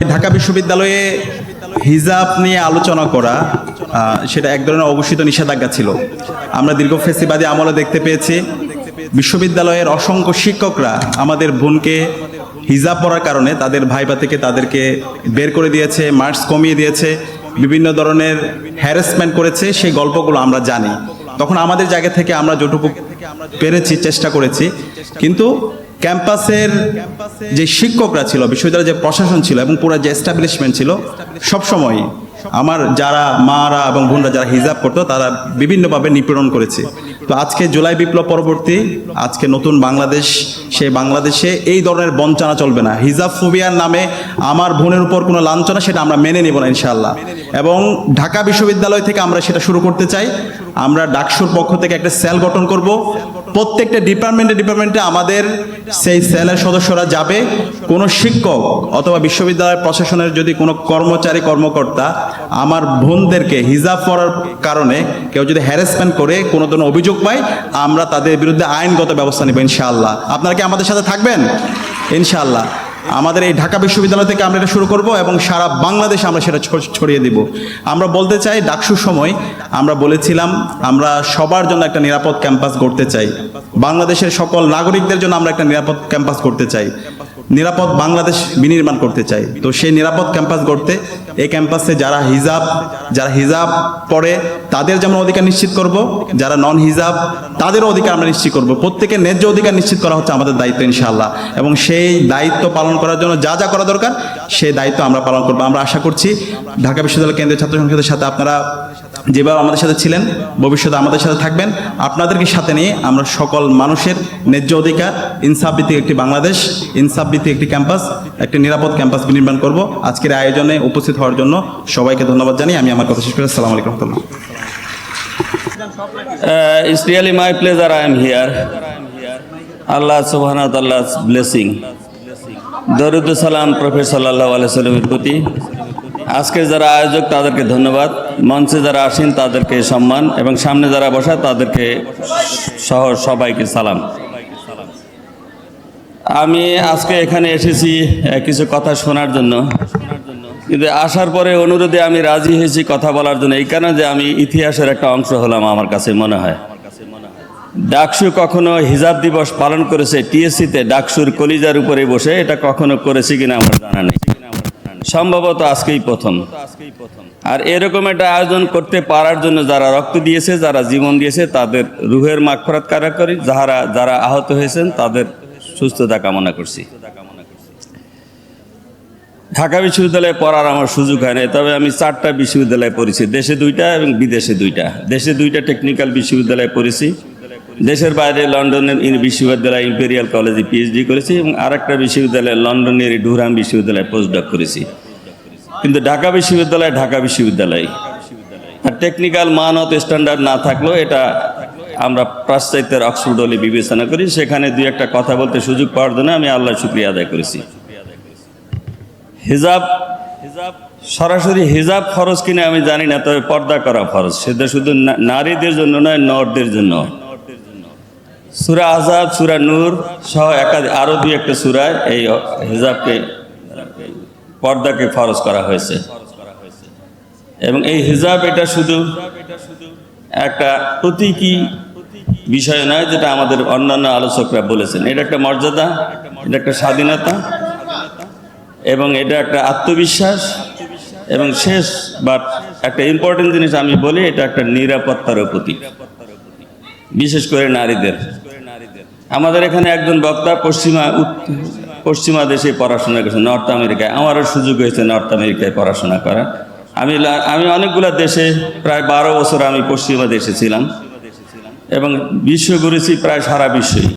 ঢাকা বিশ্ববিদ্যালয়ে হিজাব নিয়ে আলোচনা করা সেটা এক ধরনের অঘোষিত নিষেধাজ্ঞা ছিল। আমরা দীর্ঘ ফেসিবাদী আমলে দেখতে পেয়েছি বিশ্ববিদ্যালয়ের অসংখ্য শিক্ষকরা আমাদের বোনকে হিজাব পরার কারণে তাদের ভাইবা থেকে তাদেরকে বের করে দিয়েছে, মার্কস কমিয়ে দিয়েছে, বিভিন্ন ধরনের হ্যারাসমেন্ট করেছে। সেই গল্পগুলো আমরা জানি। তখন আমাদের জায়গা থেকে আমরা যতটুকু পেরেছি চেষ্টা করেছি, কিন্তু ক্যাম্পাসের যে শিক্ষকরা ছিল, বিশ্ববিদ্যালয়ের যে প্রশাসন ছিল এবং পুরো যে এস্টাবলিশমেন্ট ছিল, সবসময় আমার যারা মারা এবং বোনরা যারা হিজাব করতো তারা বিভিন্নভাবে নিপীড়ন করেছে। তো আজকে জুলাই বিপ্লব পরবর্তী আজকে নতুন বাংলাদেশ, সেই বাংলাদেশে এই ধরনের বঞ্চনা চলবে না। হিজাব ফোবিয়ার নামে আমার বোনের উপর কোনো লাঞ্ছনা সেটা আমরা মেনে নেব না ইনশাআল্লাহ। এবং ঢাকা বিশ্ববিদ্যালয় থেকে আমরা সেটা শুরু করতে চাই। আমরা ডাকসুর পক্ষ থেকে একটা সেল গঠন করব। প্রত্যেকটা ডিপার্টমেন্টে আমাদের সেই সেলের সদস্যরা যাবে। কোনো শিক্ষক অথবা বিশ্ববিদ্যালয়ের প্রশাসনের যদি কোনো কর্মচারী কর্মকর্তা আমার বোনদেরকে হিজাব পরার কারণে কেউ যদি হ্যারাসমেন্ট করে কোনো ধরনের অভিযোগ পায়, আমরা তাদের বিরুদ্ধে আইনগত ব্যবস্থা নেব ইনশাআল্লাহ। আপনারা কি আমাদের সাথে থাকবেন? ইনশাআল্লাহ আমাদের এই ঢাকা বিশ্ববিদ্যালয় থেকে আমরা এটা শুরু করব এবং সারা বাংলাদেশে আমরা সেটা ছড়িয়ে দিব। আমরা বলতে চাই, ডাকসুর সময় আমরা বলেছিলাম আমরা সবার জন্য একটা নিরাপদ ক্যাম্পাস গড়তে চাই। বাংলাদেশের সকল নাগরিকদের জন্য আমরা একটা নিরাপদ ক্যাম্পাস করতে চাই, নিরাপদ বাংলাদেশ বিনির্মাণ করতে চাই। তো সেই নিরাপদ ক্যাম্পাস গড়তে এই ক্যাম্পাসে যারা হিজাব পড়ে তাদের যেমন অধিকার নিশ্চিত করব, যারা নন হিজাব তাদেরও অধিকার আমরা নিশ্চিত করব। প্রত্যেকের ন্যায্য অধিকার নিশ্চিত করা হচ্ছে আমাদের দায়িত্ব ইনশাআল্লাহ। এবং সেই দায়িত্ব পালন করার জন্য যা যা করা দরকার সেই দায়িত্ব আমরা পালন করব। আমরা আশা করছি ঢাকা বিশ্ববিদ্যালয় কেন্দ্রীয় ছাত্র সংসদের সাথে আপনারা যেভাবে আমাদের সাথে ছিলেন, ভবিষ্যতে আমাদের সাথে থাকবেন। আপনাদেরকে সাথে নিয়ে আমরা সকল মানুষের ন্যায্য অধিকার, ইনসাফ ভিত্তিক একটি বাংলাদেশ, ইনসাফ ভিত্তিক একটি ক্যাম্পাস, একটি নিরাপদ ক্যাম্পাস বিনির্মাণ করব। আজকের আয়োজনে উপস্থিত হওয়ার জন্য সবাইকে ধন্যবাদ জানিয়ে আমি আমার কথা শেষ করি। আসসালামু আলাইকুম ওয়া রাহমাতুল্লাহ। It's really my pleasure I am here. Allah subhanahu wa ta'ala's blessing. দরুদ ও সালাম প্রফেসর সাল্লাল্লাহু আলাইহি ওয়াসাল্লামের প্রতি। আজকে যারা আয়োজক তাদেরকে ধন্যবাদ, মঞ্চে যারা আসেন তাদেরকে সম্মান, এবং সামনে যারা বসা তাদেরকে সহ সবাইকে সালাম। আমি আজকে এখানে এসেছি কিছু কথা শোনার জন্য, কিন্তু আসার পরে অনুরোধে আমি রাজি হয়েছি কথা বলার জন্য, এই কারণে যে আমি ইতিহাসের একটা অংশ হলাম। আমার কাছে মনে হয় ডাকসু কখনো হিজাব দিবস পালন করেছে টিএসসিতে ডাকসুর কলিজার উপরে বসে, এটা কখনো করেছি কিনা আমার জানা নেই। সম্ভবত আজকেই প্রথম। আর এরকম একটা আয়োজন করতে পারার জন্য যারা রক্ত দিয়েছে, যারা জীবন দিয়েছে, তাদের রুহের মাগফিরাত কামনা করি। যারা আহত হয়েছেন তাদের সুস্থতা কামনা করছি। ঢাকা বিশ্ববিদ্যালয়ে পড়ার আমার সুযোগ হয়নি, তবে আমি 4টা বিশ্ববিদ্যালয়ে পড়েছি, দেশে 2টা এবং বিদেশে 2টা। দেশে 2টা টেকনিক্যাল বিশ্ববিদ্যালয়ে পড়েছি, দেশের বাইরে লন্ডনের বিশ্ববিদ্যালয় ইম্পেরিয়াল কলেজে পিএইচডি করেছি, এবং আরেকটা বিশ্ববিদ্যালয়ে লন্ডনের ডুরহাম বিশ্ববিদ্যালয়ে পোস্টডক করেছি। কিন্তু ঢাকা বিশ্ববিদ্যালয় আর টেকনিক্যাল মানত স্ট্যান্ডার্ড না থাকলেও এটা আমরা পাশ্চাত্যের অক্সফোর্ড বলে বিবেচনা করি। সেখানে 2-1টা কথা বলতে সুযোগ পাওয়ার জন্য আমি আল্লাহর শুকরিয়া আদায় করেছি। হিজাব সরাসরি হিজাব ফরজ কিনা আমি জানি না, তবে পর্দা করা ফরজ। সেটা শুধু নারীদের জন্য নয়, নরদের জন্য। সূরা আহজাব, সূরা নূর সহ আরো 2-1টা সূরায় এই হিজাবকে, পর্দাকে ফরজ করা হয়েছে। এবং এই হিজাব এটা শুধু একটা প্রতীকী বিষয় নয়, যেটা আমাদের অন্যান্য আলোচকরা বলেছেন। এটা একটা মর্যাদা, এটা একটা স্বাধীনতা, এবং এটা একটা আত্মবিশ্বাস, এবং শেষ বাট একটা ইম্পর্টেন্ট জিনিস আমি বলি, এটা একটা নিরাপত্তারও প্রতীক, বিশেষ করে নারীদের। আমাদের এখানে একজন বক্তা পশ্চিমা দেশে পড়াশোনা করেছে, নর্থ আমেরিকায়। আমারও সুযোগ হয়েছে নর্থ আমেরিকায় পড়াশোনা করার। আমি অনেকগুলো দেশে, প্রায় 12 বছর আমি পশ্চিমা দেশে ছিলাম, এবং বিশ্ব ঘুরেছি প্রায় সারা বিশ্বই।